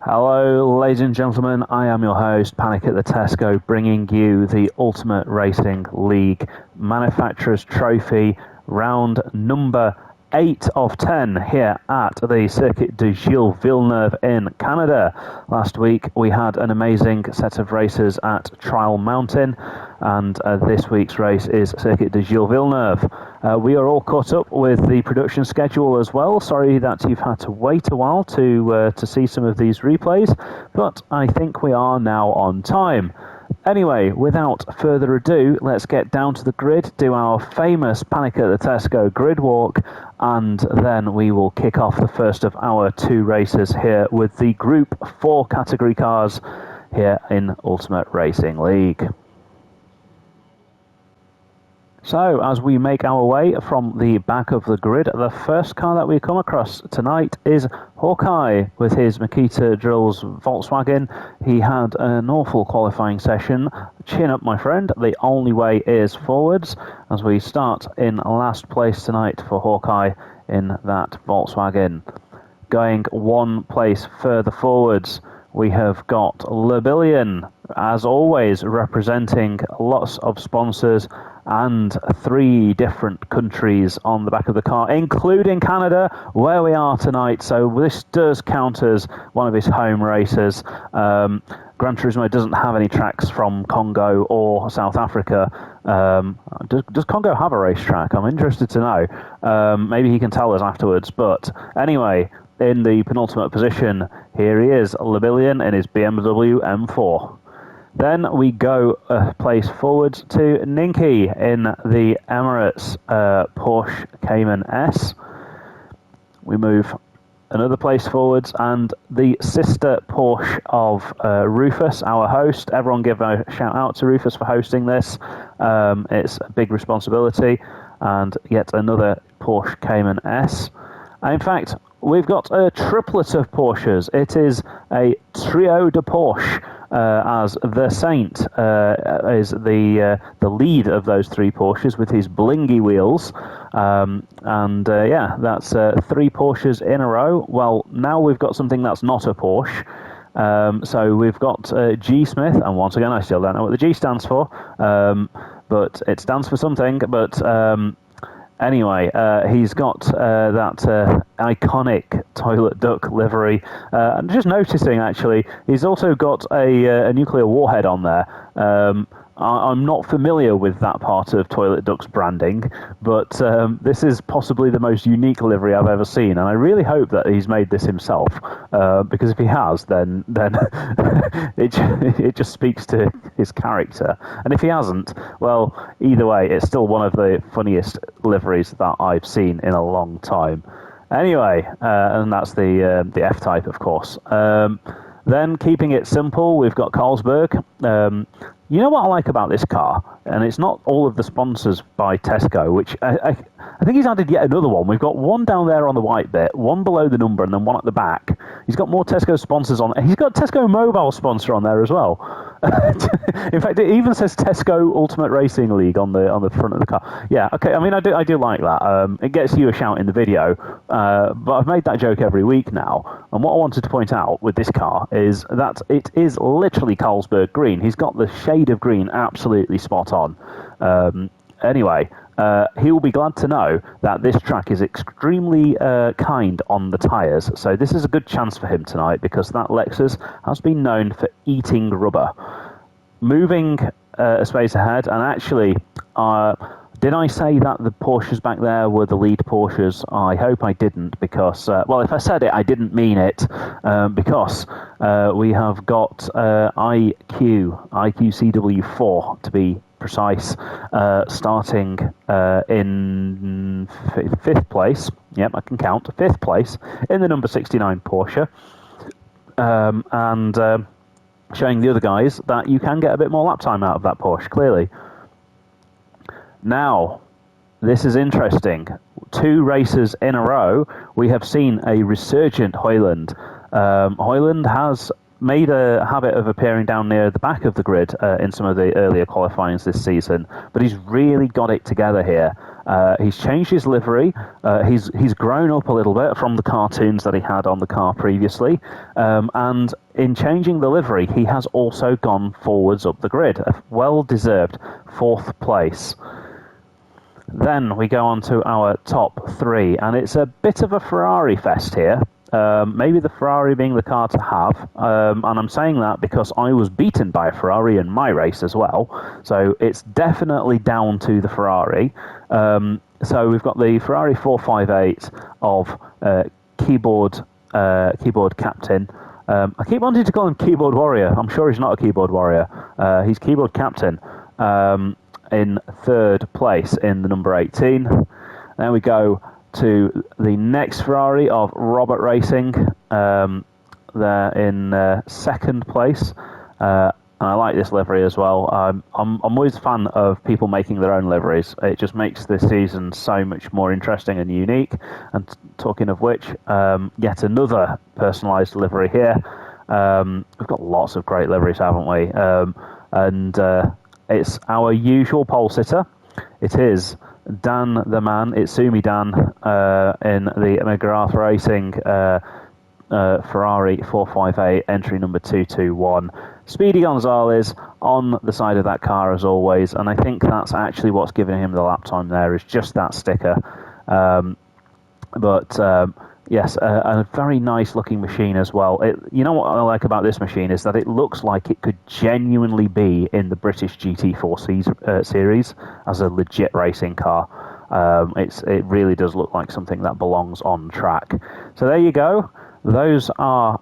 Hello, ladies and gentlemen. I am your host, Panic at the Tesco, bringing you the Ultimate Racing League Manufacturers Trophy round number 8 of 10 here at the Circuit de Gilles Villeneuve in Canada. Last week we had an amazing set of races at Trial Mountain, and this week's race is Circuit de Gilles Villeneuve. We are all caught up with the production schedule as well. Sorry that you've had to wait a while to see some of these replays, but I think we are now on time. Anyway, without further ado, let's get down to the grid, do our famous Panic at the Tesco grid walk, and then we will kick off the first of our 2 races here with the Group 4 category cars here in Ultimate Racing League. So, as we make our way from the back of the grid, the first car that we come across tonight is Hawkeye with his Makita Drills Volkswagen. He had an awful qualifying session. Chin up, my friend. The only way is forwards as we start in last place tonight for Hawkeye in that Volkswagen. Going 1 place further forwards, we have got Lebillion, as always, representing lots of sponsors and 3 different countries on the back of the car, including Canada, where we are tonight. So this does count as one of his home races. Gran Turismo doesn't have any tracks from Congo or South Africa. Does Congo have a racetrack? I'm interested to know. Maybe he can tell us afterwards. But anyway, in the penultimate position, here he is, Lebillion in his BMW M4. Then we go a place forwards to Ninky in the Emirates Porsche Cayman S. We move another place forwards, and the sister Porsche of Rufus, our host. Everyone give a shout out to Rufus for hosting this. It's a big responsibility, and yet another Porsche Cayman S. And in fact, we've got a triplet of Porsches. It is a trio de Porsche, as the Saint is the lead of those 3 Porsches with his blingy wheels. Yeah, that's 3 Porsches in a row. Well, now we've got something that's not a Porsche. So we've got G Smith, and once again, I still don't know what the G stands for, but it stands for something. But anyway, he's got that iconic toilet duck livery. I'm just noticing, actually, he's also got a nuclear warhead on there. I'm not familiar with that part of Toilet Duck's branding, but this is possibly the most unique livery I've ever seen, and I really hope that he's made this himself, because if he has, then it just speaks to his character. And if he hasn't, well, either way, it's still one of the funniest liveries that I've seen in a long time. Anyway, and that's the F-Type, of course. Then, keeping it simple, we've got Carlsberg. You know what I like about this car? And it's not all of the sponsors by Tesco, which I think he's added yet another one. We've got one down there on the white bit, one below the number, and then one at the back. He's got more Tesco sponsors on. He's got Tesco Mobile sponsor on there as well. In fact, it even says Tesco Ultimate Racing League on the front of the car. Yeah, okay. I mean, I do like that. It gets you a shout in the video, but I've made that joke every week now. And what I wanted to point out with this car is that it is literally Carlsberg green. He's got the shade of green absolutely spot on. Anyway, he will be glad to know that this track is extremely kind on the tyres, so this is a good chance for him tonight, because that Lexus has been known for eating rubber. Moving a space ahead, and actually, did I say that the Porsches back there were the lead Porsches? I hope I didn't, because, well, if I said it, I didn't mean it, because we have got IQCW4 to be precise, starting in 5th place. Yep, I can count. 5th place in the number 69 Porsche, and showing the other guys that you can get a bit more lap time out of that Porsche, clearly. Now, this is interesting. 2 races in a row, we have seen a resurgent Hoyland. Hoyland has made a habit of appearing down near the back of the grid in some of the earlier qualifyings this season, but he's really got it together here. He's changed his livery. He's grown up a little bit from the cartoons that he had on the car previously, and in changing the livery, he has also gone forwards up the grid. A well-deserved 4th place. Then we go on to our top 3, and it's a bit of a Ferrari fest here. Maybe the Ferrari being the car to have, and I'm saying that because I was beaten by a Ferrari in my race as well, so it's definitely down to the Ferrari. So we've got the Ferrari 458 of keyboard captain. I keep wanting to call him keyboard warrior. I'm sure he's not a keyboard warrior. He's keyboard captain in 3rd place in the number 18. Then we go to the next Ferrari of Robert Racing. They're in 2nd place. And I like this livery as well. I'm always a fan of people making their own liveries. It just makes this season so much more interesting and unique. And talking of which, yet another personalised livery here. We've got lots of great liveries, haven't we? It's our usual pole sitter. It is Dan the Man, Itsumi Dan, in the Gr4 Racing Ferrari 458, entry number 221. Speedy Gonzalez on the side of that car as always, and I think that's actually what's giving him the lap time there, is just that sticker. Yes, a very nice looking machine as well. You know what I like about this machine is that it looks like it could genuinely be in the British GT4 series as a legit racing car. It really does look like something that belongs on track. So there you go. Those are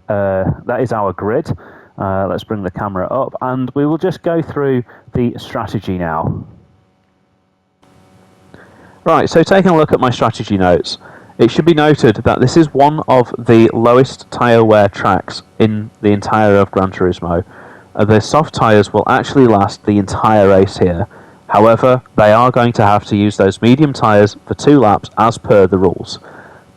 that is our grid. Let's bring the camera up and we will just go through the strategy now. Right, so taking a look at my strategy notes. It should be noted that this is one of the lowest tyre wear tracks in the entire of Gran Turismo. The soft tyres will actually last the entire race here. However, they are going to have to use those medium tyres for 2 laps as per the rules.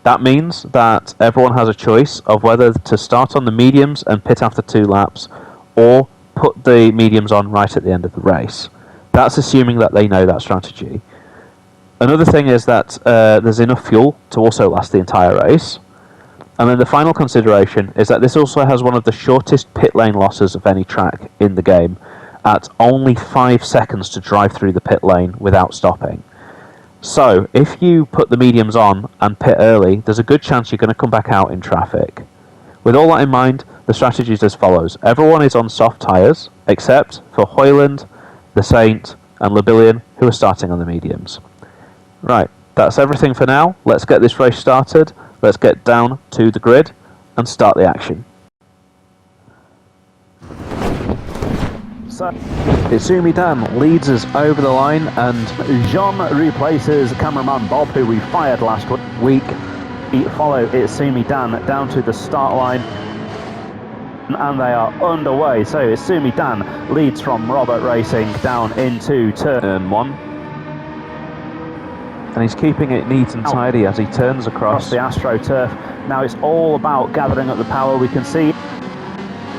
That means that everyone has a choice of whether to start on the mediums and pit after 2 laps, or put the mediums on right at the end of the race. That's assuming that they know that strategy. Another thing is that there's enough fuel to also last the entire race. And then the final consideration is that this also has one of the shortest pit lane losses of any track in the game, at only 5 seconds to drive through the pit lane without stopping. So, if you put the mediums on and pit early, there's a good chance you're going to come back out in traffic. With all that in mind, the strategy is as follows. Everyone is on soft tyres, except for Hoyland, the Saint, and Lebillion, who are starting on the mediums. Right, that's everything for now. Let's get this race started. Let's get down to the grid and start the action. So, Itsumi Dan leads us over the line, and Jean replaces cameraman Bob, who we fired last week. We follow Itsumi Dan down to the start line, and they are underway. So Itsumi Dan leads from Robert Racing down into turn 1. And he's keeping it neat and tidy as he turns across the AstroTurf. Now it's all about gathering up the power. We can see.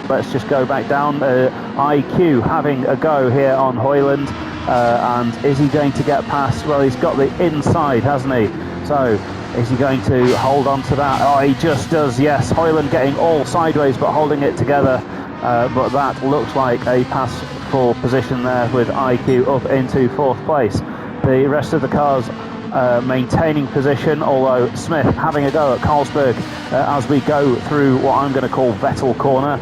Let's just go back down. IQ having a go here on Hoyland. And is he going to get past? Well, he's got the inside, hasn't he? So is he going to hold on to that? Oh, he just does, yes. Hoyland getting all sideways but holding it together. But that looks like a pass for position there with IQ up into 4th place. The rest of the cars maintaining position, although Smith having a go at Carlsberg as we go through what I'm going to call Vettel corner.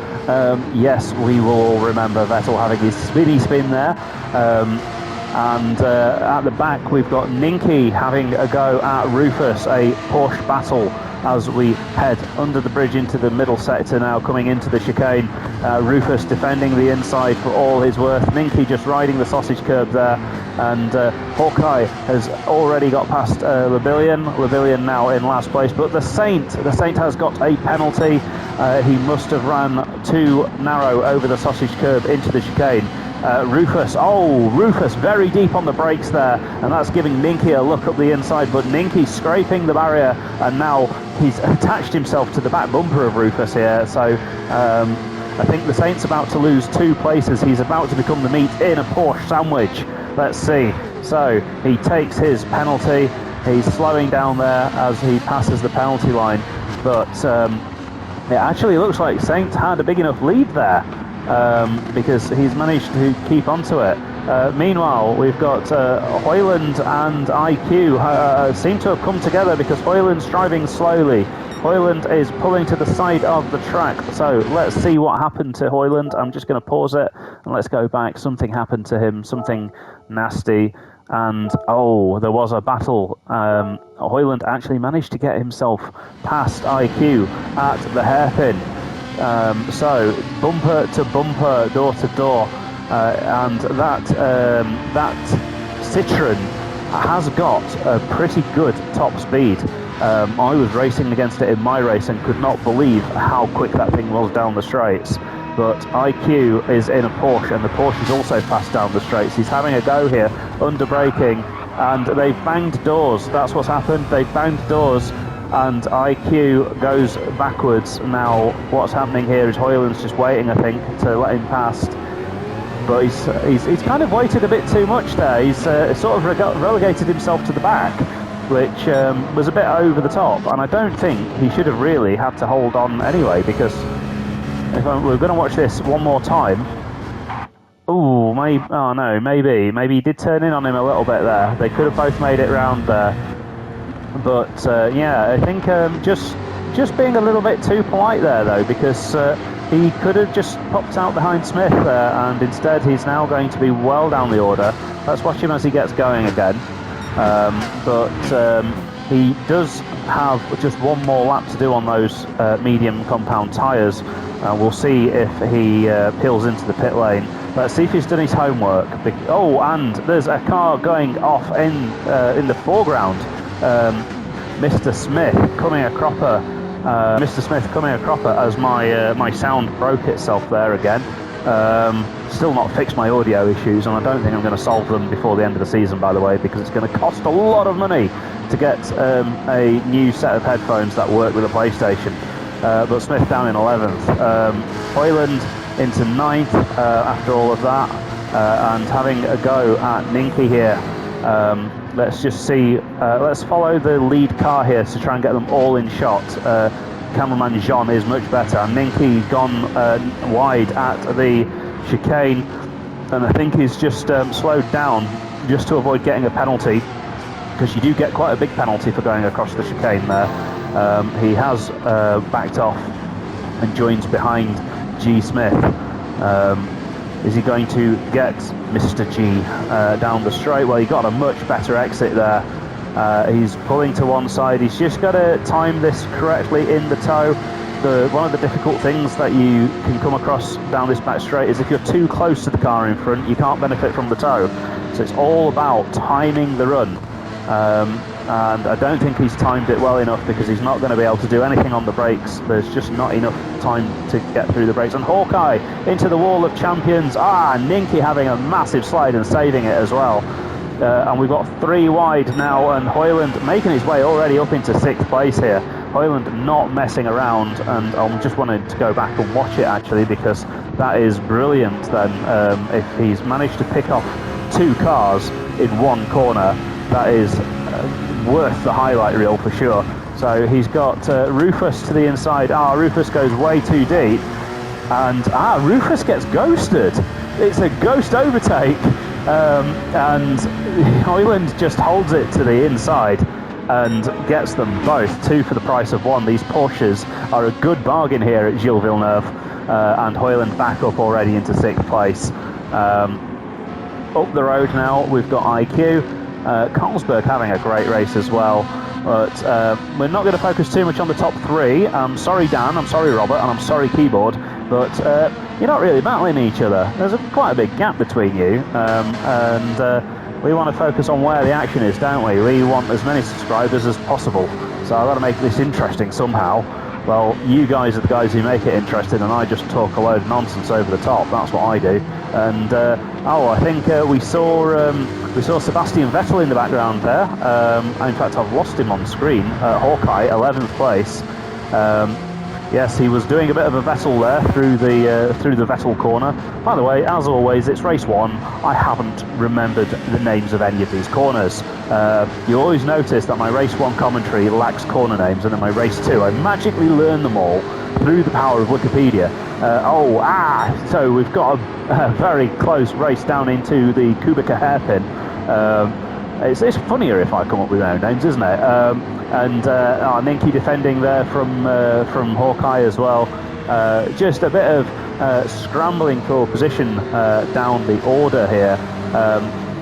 Yes, we will all remember Vettel having his spinny spin there. And at the back we've got Ninky having a go at Rufus, a Porsche battle as we head under the bridge into the middle sector now, coming into the chicane. Rufus defending the inside for all his worth. Ninky just riding the sausage curb there, and Hawkeye has already got past Lebillion now in last place, but the Saint has got a penalty. He must have ran too narrow over the sausage curb into the chicane. Rufus, Rufus very deep on the brakes there, and that's giving Ninky a look up the inside, but Ninky scraping the barrier, and now he's attached himself to the back bumper of Rufus here, so I think the Saint's about to lose 2 places. He's about to become the meat in a Porsche sandwich. Let's see. So he takes his penalty. He's slowing down there as he passes the penalty line, but it actually looks like Saint had a big enough lead there, because he's managed to keep onto it. Meanwhile, we've got Hoyland and IQ seem to have come together, because Hoyland's driving slowly. Hoyland is pulling to the side of the track, so let's see what happened to Hoyland. I'm just going to pause it and let's go back. Something happened to him, something nasty, and there was a battle. Hoyland actually managed to get himself past IQ at the hairpin. So bumper to bumper, door to door, and that Citroen has got a pretty good top speed. I was racing against it in my race and could not believe how quick that thing was down the straights. But IQ is in a Porsche, and the Porsche is also fast down the straights. He's having a go here, under braking, and they've banged doors. That's what's happened. They've banged doors, and IQ goes backwards. Now, what's happening here is Hoyland's just waiting, I think, to let him past. But he's kind of waited a bit too much there. He's sort of relegated himself to the back, which was a bit over the top, and I don't think he should have really had to hold on anyway, because we're going to watch this one more time. Maybe he did turn in on him a little bit there. They could have both made it round there, but yeah, I think just being a little bit too polite there though, because he could have just popped out behind Smith there, and instead he's now going to be well down the order. Let's watch him as he gets going again. But he does have just one more lap to do on those medium compound tyres. We'll see if he peels into the pit lane. Let's see if he's done his homework. And there's a car going off in the foreground. Mr. Smith coming a cropper. As my sound broke itself there again. Still not fixed my audio issues, and I don't think I'm going to solve them before the end of the season, by the way, because it's going to cost a lot of money to get a new set of headphones that work with a PlayStation. But Smith down in 11th. Hoyland into 9th after all of that, and having a go at Ninky here. Let's just see. Let's follow the lead car here to try and get them all in shot. Cameraman Jean is much better. Ninky gone wide at the chicane, and I think he's just slowed down just to avoid getting a penalty, because you do get quite a big penalty for going across the chicane there. He has backed off and joins behind G. Smith. Is he going to get Mr. G down the straight? Well, he got a much better exit there. He's pulling to one side. He's just got to time this correctly in the toe. One of the difficult things that you can come across down this back straight is if you're too close to the car in front, you can't benefit from the toe. So it's all about timing the run. And I don't think he's timed it well enough, because he's not going to be able to do anything on the brakes. There's just not enough time to get through the brakes. And Hawkeye into the wall of champions. Ninky having a massive slide and saving it as well. And we've got 3 wide now, and Hoyland making his way already up into 6th place here. Hoyland not messing around, and I'm just wanting to go back and watch it actually, because that is brilliant then. If he's managed to pick off 2 cars in one corner, that is worth the highlight reel for sure. So he's got Rufus to the inside. Rufus goes way too deep, and Rufus gets ghosted. It's a ghost overtake. And Hoyland just holds it to the inside and gets them both, 2 for the price of 1. These Porsches are a good bargain here at Gilles Villeneuve, and Hoyland back up already into 6th place. Up the road now, we've got IQ. Carlsberg having a great race as well, but we're not going to focus too much on the top 3. I'm sorry Dan, I'm sorry Robert, and I'm sorry Keyboard, but you're not really battling each other. There's quite a big gap between you, and we want to focus on where the action is, don't we? We want as many subscribers as possible, so I've got to make this interesting somehow. Well, you guys are the guys who make it interesting, and I just talk a load of nonsense over the top. That's what I do. And I think we saw Sebastian Vettel in the background there. In fact, I've lost him on screen. Hawkeye, 11th place. Yes, he was doing a bit of a Vettel there through the Vettel corner. By the way, as always, it's race 1. I haven't remembered the names of any of these corners. You always notice that my race 1 commentary lacks corner names, and in my race 2, I magically learn them all through the power of Wikipedia. So we've got a very close race down into the Kubica hairpin. It's funnier if I come up with my own names, isn't it? Ninky defending there from Hawkeye as well. Just a bit of scrambling for position down the order here.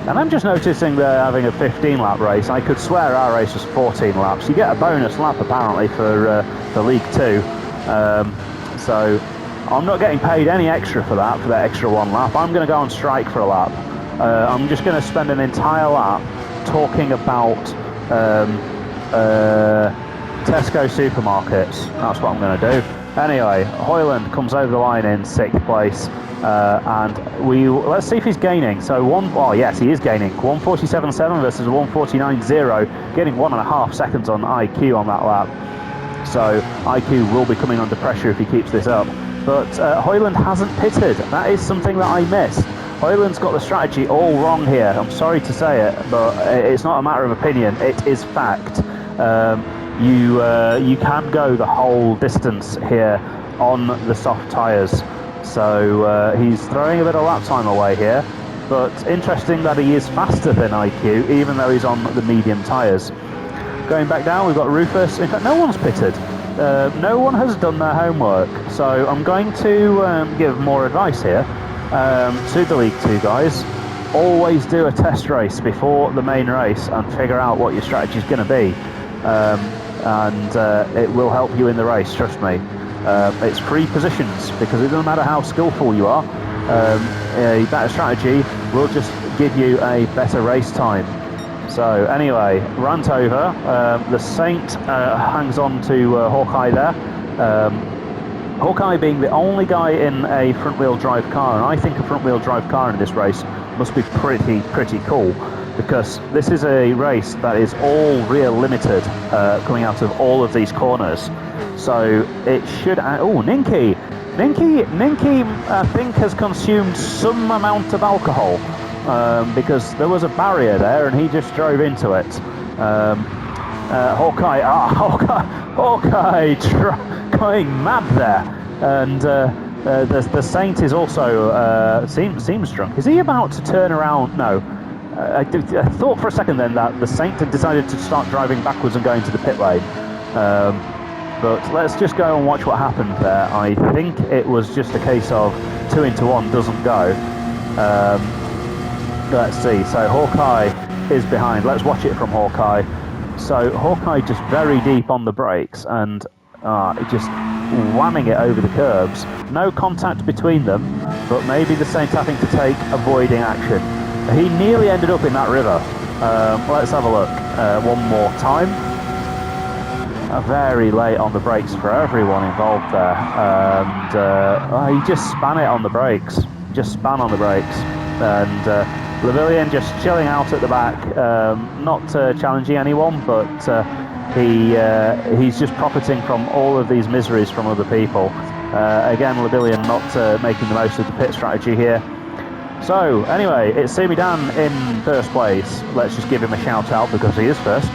And I'm just noticing they're having a 15-lap race. I could swear our race was 14 laps. You get a bonus lap apparently for League 2. So I'm not getting paid any extra for that extra 1 lap. I'm going to go on strike for a lap. I'm just going to spend an entire lap talking about Tesco supermarkets. That's what I'm going to do. Anyway, Hoyland comes over the line in 6th place, and let's see if he's gaining. So yes, he is gaining 1:47.7 versus 1:49.0, getting 1.5 seconds on IQ on that lap. So IQ will be coming under pressure if he keeps this up. But Hoyland hasn't pitted. That is something that I missed. Hoyland's got the strategy all wrong here. I'm sorry to say it, but it's not a matter of opinion. It is fact. You can go the whole distance here on the soft tyres. So he's throwing a bit of lap time away here. But interesting that he is faster than IQ, even though he's on the medium tyres. Going back down, we've got Rufus. In fact, no one's pitted. No one has done their homework. So I'm going to give more advice here. To the League 2 guys, always do a test race before the main race and figure out what your strategy is going to be, and it will help you in the race, trust me. It's free positions, because it doesn't matter how skillful you are, a better strategy will just give you a better race time. So anyway, rant over. The Saint hangs on to Hawkeye there. Hawkeye being the only guy in a front-wheel drive car, and I think a front-wheel drive car in this race must be pretty cool, because this is a race that is all rear limited, coming out of all of these corners. So it should... Ninky, I think, has consumed some amount of alcohol, because there was a barrier there and he just drove into it. Hawkeye going mad there, and the Saint is also seems drunk. Is he about to turn around? No. I thought for a second then that the Saint had decided to start driving backwards and going to the pit lane. But let's just go and watch what happened there. I think it was just a case of 2 into 1 doesn't go. Let's see. So Hawkeye is behind. Let's watch it from Hawkeye. So Hawkeye just very deep on the brakes and just whamming it over the curbs. No contact between them, but maybe the Saint having to take avoiding action. He nearly ended up in that river. Let's have a look one more time. Very late on the brakes for everyone involved there, and he just span it on the brakes. And Lavillian just chilling out at the back, not challenging anyone, but he's just profiting from all of these miseries from other people. Again, Lavillian not making the most of the pit strategy here. So anyway, it's Simi Dan in first place. Let's just give him a shout out because he is first.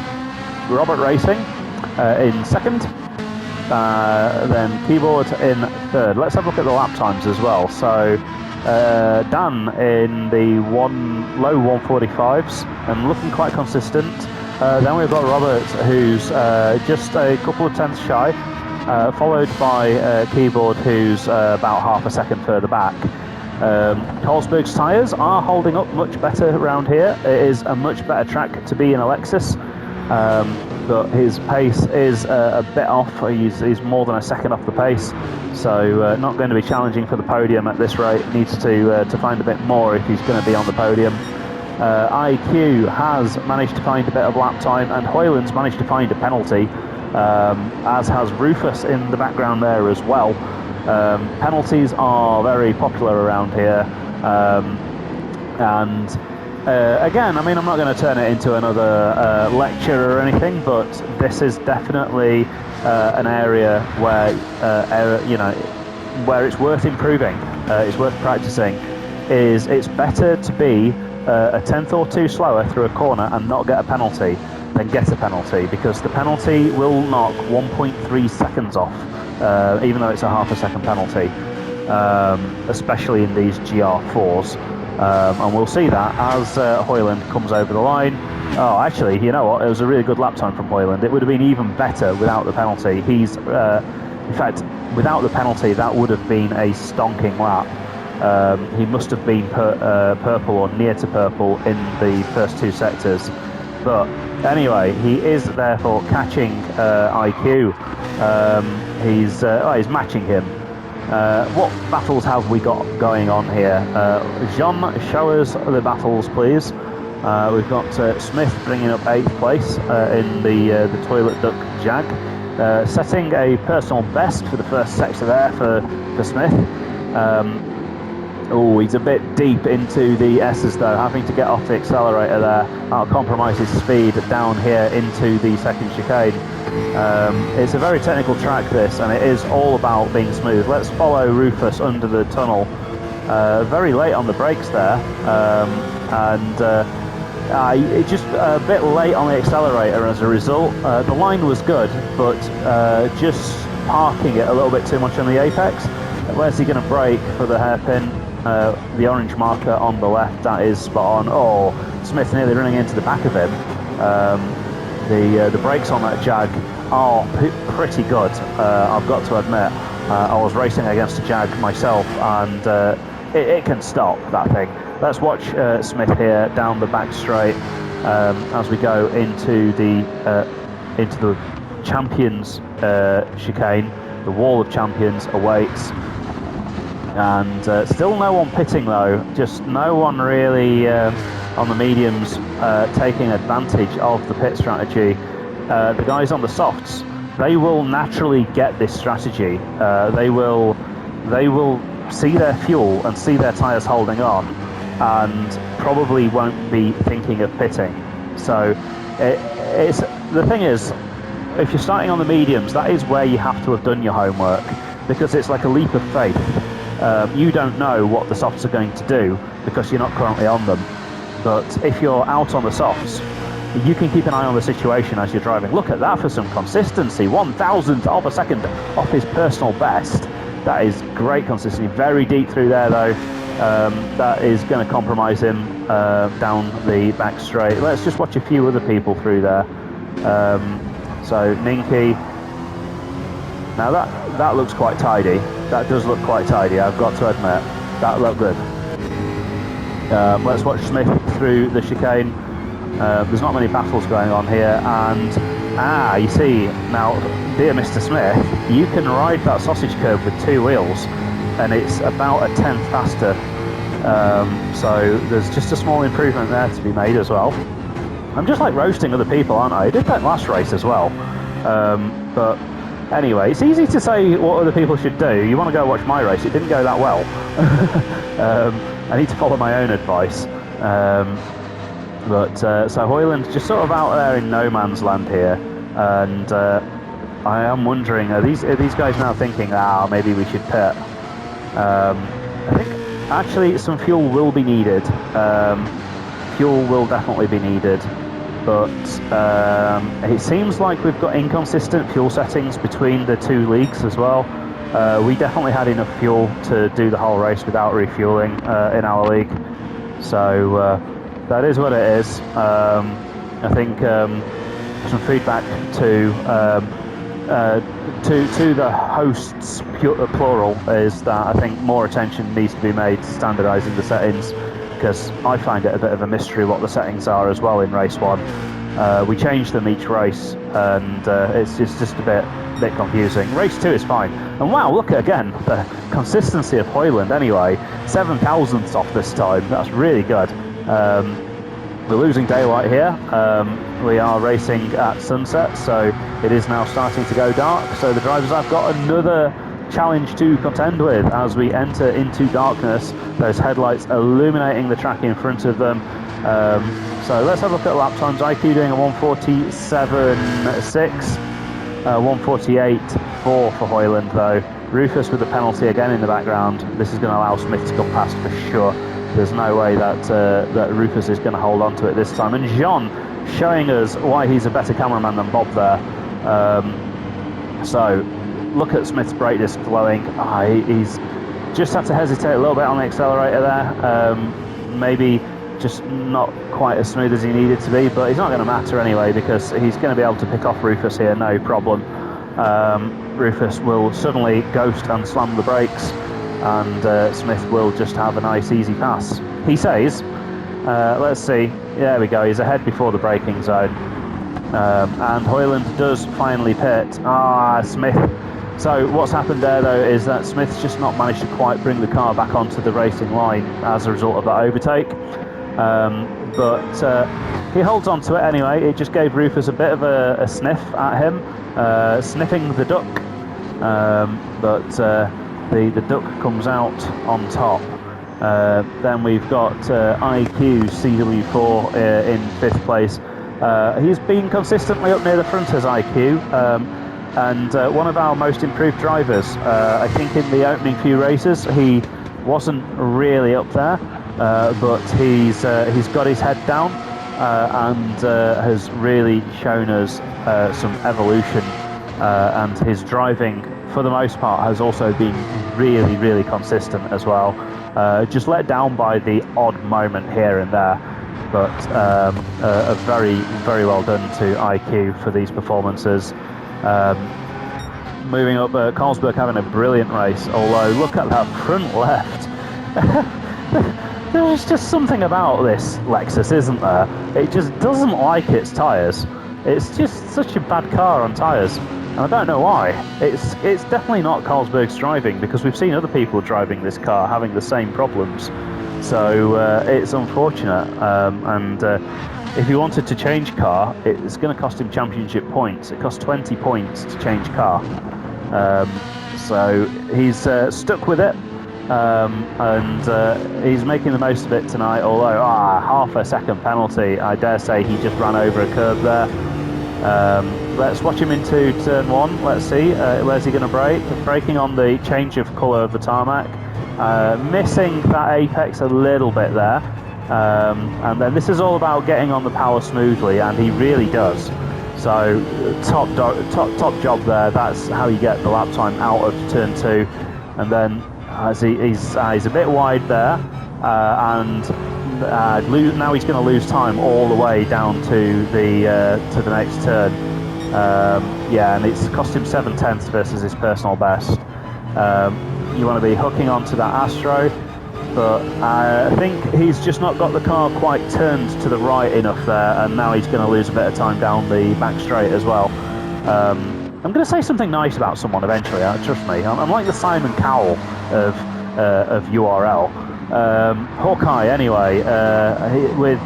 Robert Racing in second. Then Keyboard in third. Let's have a look at the lap times as well. So Dan in the low 145s and looking quite consistent. Then we've got Robert, who's just a couple of tenths shy, followed by Keyboard, who's about half a second further back. Carlsberg's tyres are holding up much better around here. It is a much better track to be in Alexis, but his pace is a bit off. He's more than a second off the pace, so not going to be challenging for the podium at this rate. Needs to find a bit more if he's going to be on the podium. IQ has managed to find a bit of lap time, and Hoyland's managed to find a penalty. as has Rufus in the background there as well. Penalties are very popular around here, and again, I mean, I'm not going to turn it into another lecture or anything, but this is definitely an area where where it's worth improving, it's worth practicing. It's better to be a tenth or two slower through a corner and not get a penalty than get a penalty, because the penalty will knock 1.3 seconds off, even though it's a half a second penalty, especially in these GR4s. And we'll see that as Hoyland comes over the line. Oh, actually, you know what? It was a really good lap time from Hoyland. It would have been even better without the penalty. He's, in fact, without the penalty, that would have been a stonking lap. He must have been purple or near to purple in the first two sectors. But anyway, he is therefore catching IQ. He's matching him. What battles have we got going on here? Jean, show us the battles, please. We've got Smith bringing up 8th place in the toilet duck jag, setting a personal best for the first sector there for Smith. Oh, he's a bit deep into the S's though, having to get off the accelerator there. That'll compromise his speed down here into the second chicane. It's a very technical track, this, and it is all about being smooth. Let's follow Rufus under the tunnel. Very late on the brakes there, and just a bit late on the accelerator as a result. The line was good, but just parking it a little bit too much on the apex. Where's he going to brake for the hairpin? The orange marker on the left, that is spot on. Oh, Smith nearly running into the back of him. The brakes on that Jag are pretty good, I've got to admit. I was racing against a Jag myself, and it can stop, that thing. Let's watch Smith here down the back straight as we go into the Champions chicane. The Wall of Champions awaits. And still no one pitting though, just no one really on the mediums taking advantage of the pit strategy. The guys on the softs, they will naturally get this strategy. They will see their fuel and see their tyres holding on, and probably won't be thinking of pitting. So it's the thing is, if you're starting on the mediums, that is where you have to have done your homework, because it's like a leap of faith. You don't know what the softs are going to do because you're not currently on them. But if you're out on the softs, you can keep an eye on the situation as you're driving. Look at that for some consistency. 1,000th of a second off his personal best. That is great consistency. Very deep through there though. That is going to compromise him down the back straight. Let's just watch a few other people through there. So Ninky. Now that looks quite tidy. That does look quite tidy, I've got to admit. That looked good. Let's watch Smith through the chicane. There's not many battles going on here, and you see, now, dear Mr. Smith, you can ride that sausage curve with 2 wheels, and it's about a tenth faster. So there's just a small improvement there to be made as well. I'm just like roasting other people, aren't I? I did that last race as well. But anyway, it's easy to say what other people should do. You want to go watch my race, it didn't go that well. I need to follow my own advice. So Hoyland just sort of out there in no man's land here, and I am wondering, are these guys now thinking, maybe we should pit? I think actually some fuel will be needed. Fuel will definitely be needed, but it seems like we've got inconsistent fuel settings between the 2 leagues as well. We definitely had enough fuel to do the whole race without refueling in our league, so that is what it is. I think some feedback to the hosts, plural, is that I think more attention needs to be made to standardising the settings, because I find it a bit of a mystery what the settings are as well in race 1. We change them each race, and it's just a bit confusing. Race 2 is fine, and wow, look at again the consistency of Hoyland. Anyway, 7,000ths off this time. That's really good. We're losing daylight here. We are racing at sunset, so it is now starting to go dark. So the drivers have got another challenge to contend with as we enter into darkness. Those headlights illuminating the track in front of them. So let's have a look at lap times. IQ doing a 147.6, 148.4 for Hoyland though. Rufus with the penalty again in the background. This is going to allow Smith to come past for sure. There's no way that that Rufus is going to hold on to it this time. And Jean showing us why he's a better cameraman than Bob there. So look at Smith's brake disc blowing. He's just had to hesitate a little bit on the accelerator there. Maybe just not quite as smooth as he needed to be, but it's not going to matter anyway because he's going to be able to pick off Rufus here, no problem. Rufus will suddenly ghost and slam the brakes, and Smith will just have a nice easy pass, he says. Let's see, there we go, he's ahead before the braking zone. And Hoyland does finally pit. Smith. So what's happened there though is that Smith's just not managed to quite bring the car back onto the racing line as a result of that overtake. But he holds on to it anyway. It just gave Rufus a bit of a sniff at him, sniffing the duck. But the duck comes out on top. Then we've got IQ CW4 in 5th place. He's been consistently up near the front as IQ, and one of our most improved drivers. I think in the opening few races he wasn't really up there, but he's got his head down and has really shown us some evolution, and his driving for the most part has also been really, really consistent as well. Just let down by the odd moment here and there, but a very, very well done to IQ for these performances. Moving up, Carlsberg having a brilliant race, although look at that front left. There's just something about this Lexus, isn't there? It just doesn't like its tyres. It's just such a bad car on tyres, and I don't know why. It's definitely not Carlsberg's driving, because we've seen other people driving this car having the same problems. So it's unfortunate, and if he wanted to change car, it's going to cost him championship points. It costs 20 points to change car. So he's stuck with it, and he's making the most of it tonight, although half a second penalty. I dare say he just ran over a curb there. Let's watch him into turn 1. Let's see, where's he going to brake? Braking on the change of colour of the tarmac. Missing that apex a little bit there. And then this is all about getting on the power smoothly, and he really does. So top job there. That's how you get the lap time out of turn 2. And then as he's a bit wide there, and now he's going to lose time all the way down to the next turn. Yeah, and it's cost him 7/10 versus his personal best. You want to be hooking onto that Astro, but I think he's just not got the car quite turned to the right enough there, and now he's going to lose a bit of time down the back straight as well. I'm going to say something nice about someone eventually, trust me. I'm like the Simon Cowell of URL. Hawkeye, anyway, with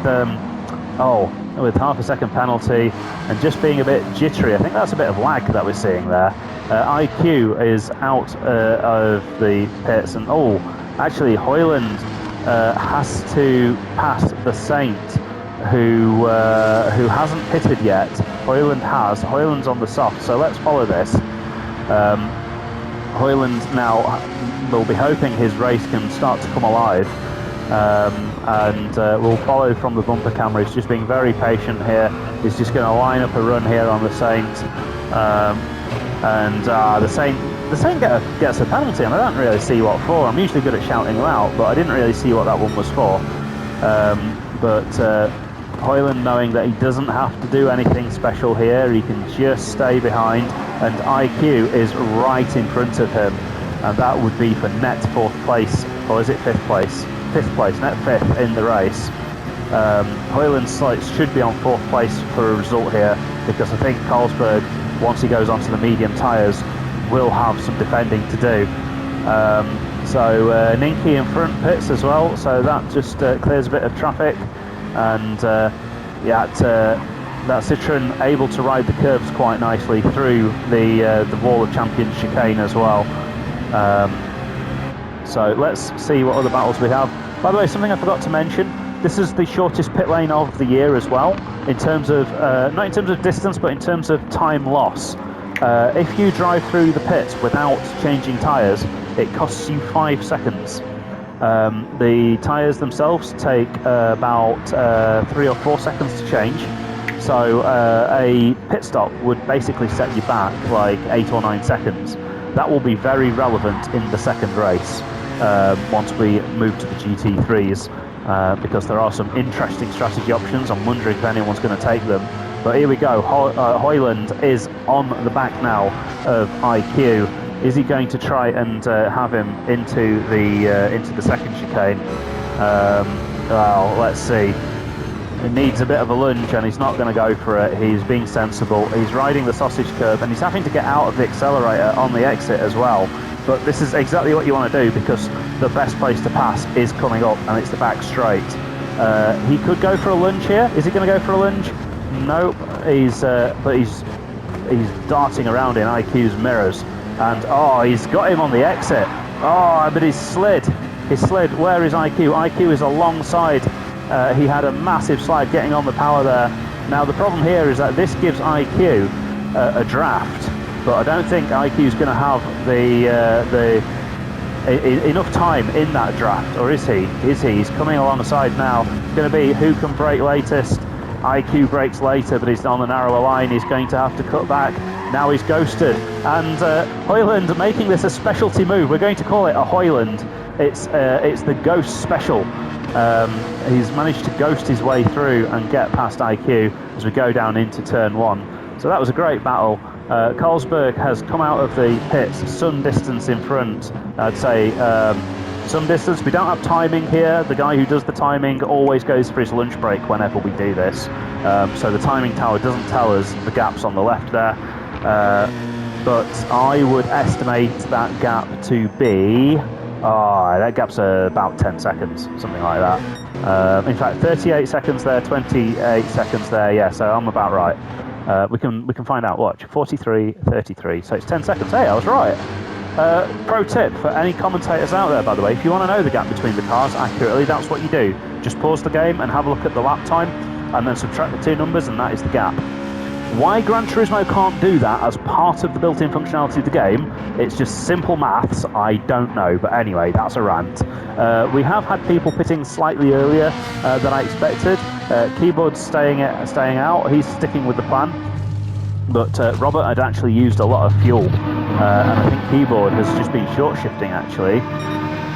half a second penalty and just being a bit jittery. I think that's a bit of lag that we're seeing there. IQ is out of the pits, and actually Hoyland has to pass the Saint, who hasn't pitted yet. Hoyland has. Hoyland's on the soft, so let's follow this. Hoyland now will be hoping his race can start to come alive, and we'll follow from the bumper camera. He's just being very patient here. He's just going to line up a run here on the Saint, and the Saint gets a penalty, and I don't really see what for. I'm usually good at shouting them out, but I didn't really see what that one was for. But Hoyland, knowing that he doesn't have to do anything special here, he can just stay behind, and IQ is right in front of him, and that would be for net 4th place, or is it 5th place? 5th place, net 5th in the race. Hoyland's sights should be on 4th place for a result here, because I think Carlsberg, once he goes onto the medium tyres, will have some defending to do. So Ninky in front pits as well, so that just clears a bit of traffic. and yeah, that Citroen able to ride the curves quite nicely through the Wall of Champions chicane as well. So let's see what other battles we have. By the way, something I forgot to mention, this is the shortest pit lane of the year as well, in terms of, not in terms of distance, but in terms of time loss. If you drive through the pits without changing tyres, it costs you 5 seconds. The tyres themselves take about 3 or 4 seconds to change, so a pit stop would basically set you back like 8 or 9 seconds. That will be very relevant in the second race once we move to the GT3s, because there are some interesting strategy options. I'm wondering if anyone's going to take them. But here we go. Hoyland is on the back now of IQ. Is he going to try and have him into the second chicane? Well, let's see. He needs a bit of a lunge, and he's not going to go for it. He's being sensible. He's riding the sausage curve, and he's having to get out of the accelerator on the exit as well. But this is exactly what you want to do, because the best place to pass is coming up, and it's the back straight. He could go for a lunge here. Is he going to go for a lunge? Nope. But he's darting around in IQ's mirrors, and oh, he's got him on the exit. Oh, but he's slid. He slid. Where is IQ? IQ is alongside. He had a massive slide getting on the power there. Now the problem here is that this gives IQ a draft, but I don't think IQ is going to have enough time in that draft, or is he? Is he? He's coming alongside now. It's going to be who can brake latest. IQ brakes later, but he's on the narrower line. He's going to have to cut back. Now he's ghosted, and Hoyland making this a specialty move. We're going to call it a Hoyland. It's the ghost special. He's managed to ghost his way through and get past IQ as we go down into turn 1. So that was a great battle. Carlsberg has come out of the pits some distance in front. I'd say some distance. We don't have timing here. The guy who does the timing always goes for his lunch break whenever we do this. So the timing tower doesn't tell us the gaps on the left there. But I would estimate that gap to be... that gap's about 10 seconds, something like that. In fact, 38 seconds there, 28 seconds there. Yeah, so I'm about right. We can find out. Watch, 43, 33. So it's 10 seconds. Hey, I was right. Pro tip for any commentators out there, by the way, if you want to know the gap between the cars accurately, that's what you do. Just pause the game and have a look at the lap time, and then subtract the two numbers, and that is the gap. Why Gran Turismo can't do that as part of the built-in functionality of the game, it's just simple maths, I don't know. But anyway, that's a rant. We have had people pitting slightly earlier than I expected. Keyboard's staying out, he's sticking with the plan. But Robert had actually used a lot of fuel, and I think Keyboard has just been short-shifting actually.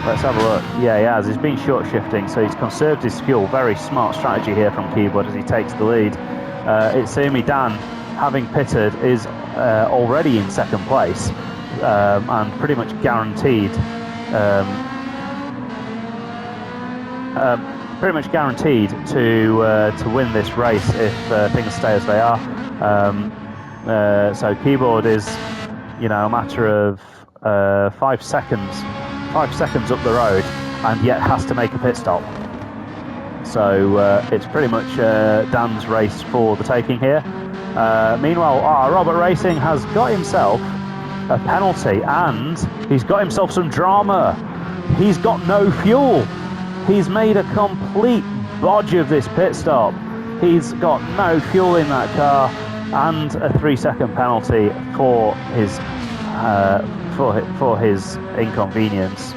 Let's have a look. Yeah, he has. He's been short-shifting, so he's conserved his fuel. Very smart strategy here from Keyboard as he takes the lead. Itsumi Dan, having pitted, is already in second place and pretty much guaranteed. To win this race if things stay as they are. So Keyboard is, a matter of 5 seconds. 5 seconds up the road, and yet has to make a pit stop. So it's pretty much Dan's race for the taking here. Meanwhile, Robert Racing has got himself a penalty, and he's got himself some drama. He's got no fuel. He's made a complete bodge of this pit stop. He's got no fuel in that car, and a 3-second penalty for his inconvenience.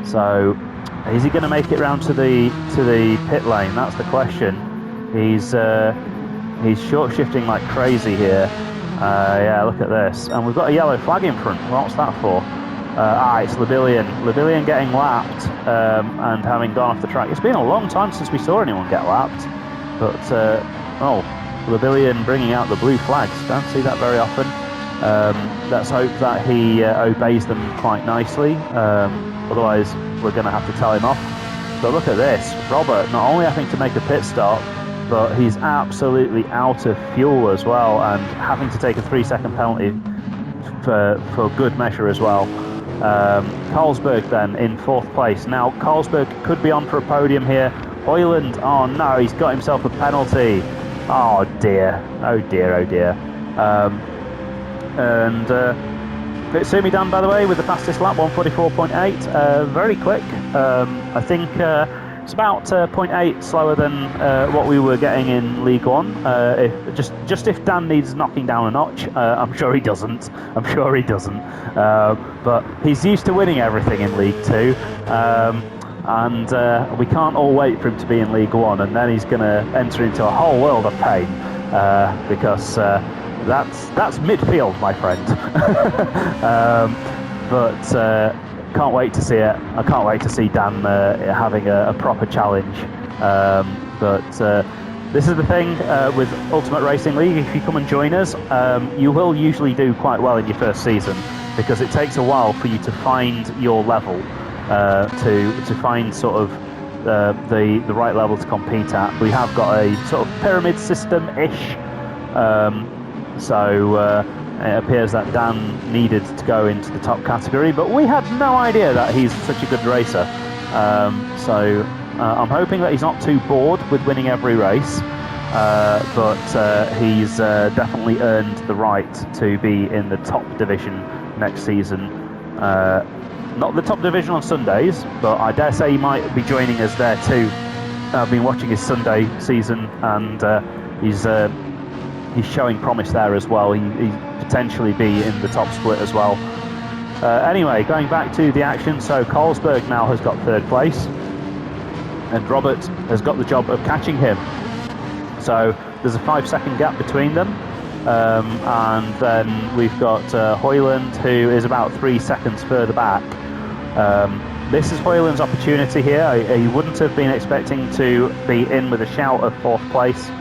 So, is he going to make it round to the pit lane? That's the question. He's short shifting like crazy here. Yeah, look at this, and we've got a yellow flag in front. What's that for? It's Lebillion. Lebillion getting lapped and having gone off the track. It's been a long time since we saw anyone get lapped, but Lebillion bringing out the blue flags. Don't see that very often. Let's hope that he obeys them quite nicely. Otherwise, we're going to have to tell him off. But look at this. Robert not only having to make a pit stop, but he's absolutely out of fuel as well, and having to take a 3-second penalty for good measure as well. Carlsberg then in 4th place. Now, Carlsberg could be on for a podium here, Hoyland, oh no, he's got himself a penalty. Oh dear, oh dear, oh dear. And Sumi Dan, by the way, with the fastest lap, 1:44.8, very quick. I think it's about 0.8 slower than what we were getting in League One. If Dan needs knocking down a notch, I'm sure he doesn't. I'm sure he doesn't. But he's used to winning everything in League Two. And we can't all wait for him to be in League One, and then he's going to enter into a whole world of pain because that's midfield, my friend. But can't wait to see it. I can't wait to see Dan having a proper challenge. But this is the thing with Ultimate Racing League. If you come and join us, you will usually do quite well in your first season because it takes a while for you to find your level. To find sort of the right level to compete at. We have got a sort of pyramid system-ish, so it appears that Dan needed to go into the top category, but we had no idea that he's such a good racer. So I'm hoping that he's not too bored with winning every race, but he's definitely earned the right to be in the top division next season. Not the top division on Sundays, but I dare say he might be joining us there too. I've been watching his Sunday season, and he's showing promise there as well. He potentially be in the top split as well. Anyway, going back to the action, so Carlsberg now has got third place, and Robert has got the job of catching him. So there's a 5-second gap between them. And then we've got Hoyland, who is about 3 seconds further back. This is Hoyland's opportunity here. He wouldn't have been expecting to be in with a shout of 4th place,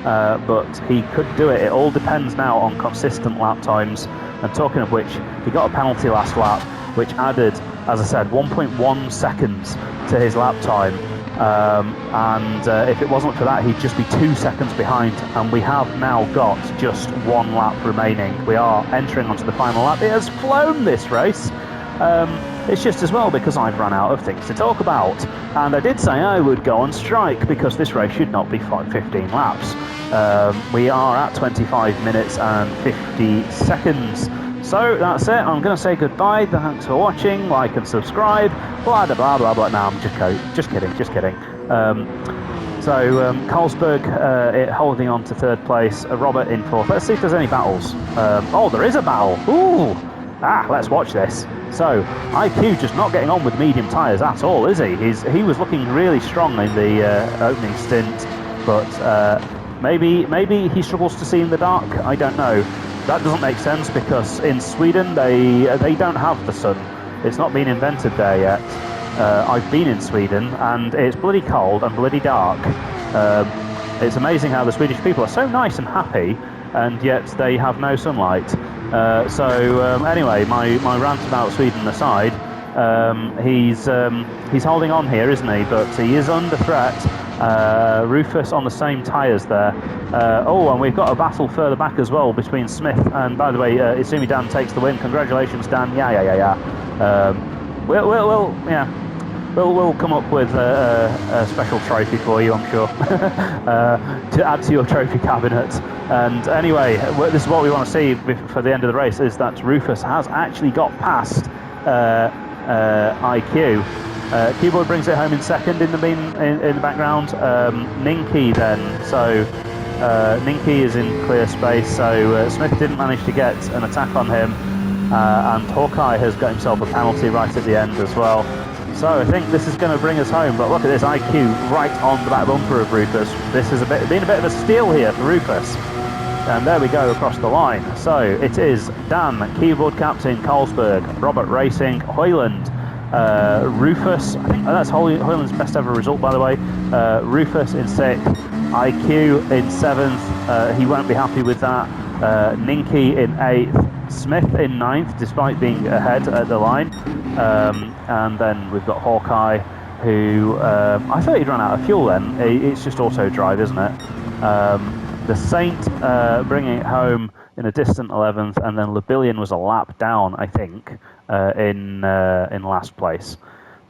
but he could do it. It all depends now on consistent lap times. And talking of which, he got a penalty last lap, which added, as I said, 1.1 seconds to his lap time. And if it wasn't for that, he'd just be 2 seconds behind, and we have now got just 1 lap remaining. We are entering onto the final lap. It has flown, this race. It's just as well because I've run out of things to talk about, and I did say I would go on strike because this race should not be 15 laps. We are at 25 minutes and 50 seconds. So that's it. I'm going to say goodbye. Thanks for watching. Like and subscribe. Blah blah blah blah blah. No, I'm just kidding. So Carlsberg holding on to 3rd place. Robert in 4th. Let's see if there's any battles. Oh, there is a battle. Ooh. Let's watch this. So IQ just not getting on with medium tyres at all, is he? He was looking really strong in the opening stint, but maybe he struggles to see in the dark. I don't know. That doesn't make sense because in Sweden they don't have the sun. It's not been invented there yet. I've been in Sweden and it's bloody cold and bloody dark. It's amazing how the Swedish people are so nice and happy, and yet they have no sunlight. Anyway, my rant about Sweden aside, he's holding on here, isn't he? But he is under threat. Rufus on the same tyres there. And we've got a battle further back as well between Smith and, by the way, Isumi Dan takes the win. Congratulations, Dan. Yeah. We'll come up with a special trophy for you, I'm sure, to add to your trophy cabinet. And anyway, this is what we want to see for the end of the race, is that Rufus has actually got past IQ. Keyboard brings it home in 2nd in the background. Ninky then, so Ninky is in clear space, so Smith didn't manage to get an attack on him, and Hawkeye has got himself a penalty right at the end as well. So I think this is going to bring us home, but look at this IQ right on the back bumper of Rufus. This has been a bit of a steal here for Rufus. And there we go across the line. So it is Dan, keyboard captain, Carlsberg, Robert Racing, Hoyland, Rufus. I think that's Hoyland's best ever result, by the way. Rufus in 6th, IQ in 7th. He won't be happy with that. Ninky in 8th, Smith in 9th, despite being ahead at the line. And then we've got Hawkeye, who I thought he'd run out of fuel then. It's just auto drive, isn't it? The Saint bringing it home in a distant 11th, and then Lebillion was a lap down, I think, in last place.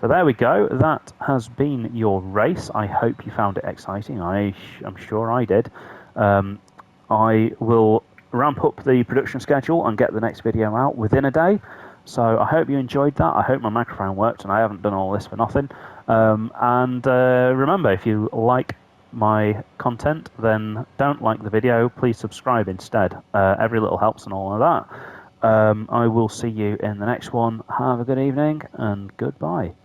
So there we go. That has been your race. I hope you found it exciting. I'm sure I did. I will ramp up the production schedule and get the next video out within a day. So I hope you enjoyed that. I hope my microphone worked and I haven't done all this for nothing. Remember, if you like my content, then don't like the video. Please subscribe instead. Every little helps and all of that. I will see you in the next one. Have a good evening and goodbye.